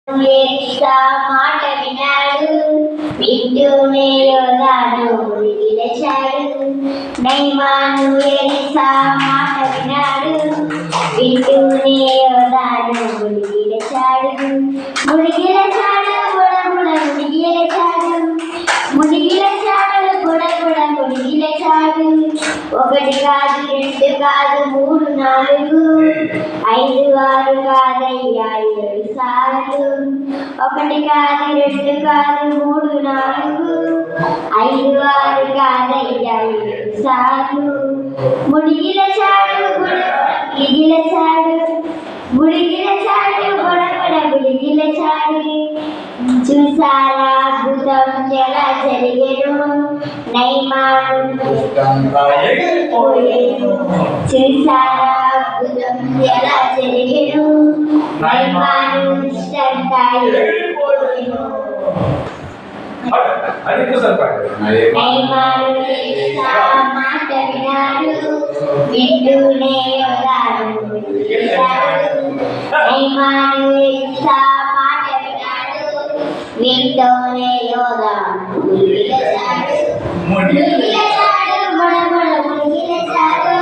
మాట వినాడు వింటూనే యోధాను నిలిచాడు. నైమాను ఎలీసా మాట వినాడు వింటూనే యోధాను నిలిచాడు. మునిగిలచాడు బుడబుడ మునిగిలచాడు మునిగిలచాడు బుడబుడ మునిగిలచాడు. ఒకటి కాదు రెండు కాదు మూడు నాలుగు ఐదు ఆరు కాదయ్యా 7 సార్లు. ఒకటి కాదు రెండు కాదు మూడు నాలుగు ఐదు ఆరు కాదయ్యా 7 సార్లు. మునిగిలచాడు మునిగిలచాడు మునిగిలచాడు బుడబుడ మునిగిలచాడు. చూసారా అద్భుతం ఎలా జరిగెను నైమాను చూసారా అద్భుతం ఎలా జరిగెను నైమాను ఇష్టంగా ఎగిరిపోయెను. నైమాను ఎలీసా మాట వినాడు వింటూనే యోధాను నిలిచాడు. నైమాను ఎలీసా మాట వినాడు వింటూనే యోధాను నిలిచాడు. మునిగిలచాడు బుడబుడ మునిగిలచాడు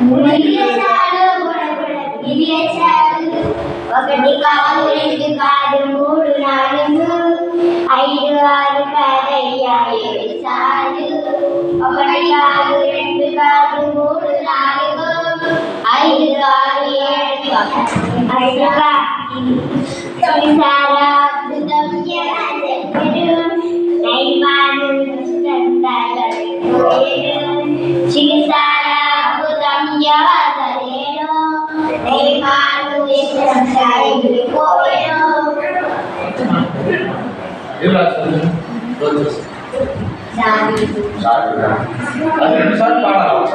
మునిగిలచాడు బుడబుడ మునిగిలచాడు. ఒకటి కాదు రెండు కాదు మూడు నాలుగు ఐదు ఆరు కాదయ్యా 7 సార్లు. ఒకటి కాదు రెండు కాదు మూడు నాలుగు ఐదు ఆరు 7 చూసారా అద్భుతం ఎలా జరిగెను నైమాను ఇష్టంగా ఎగిరిపోయెను. చూసారా అద్భుతం ఎలా జరిగెను నైమాను ఇష్టంగా ఎగిరిపోయెను. అది 2 సార్లు పాడాలి.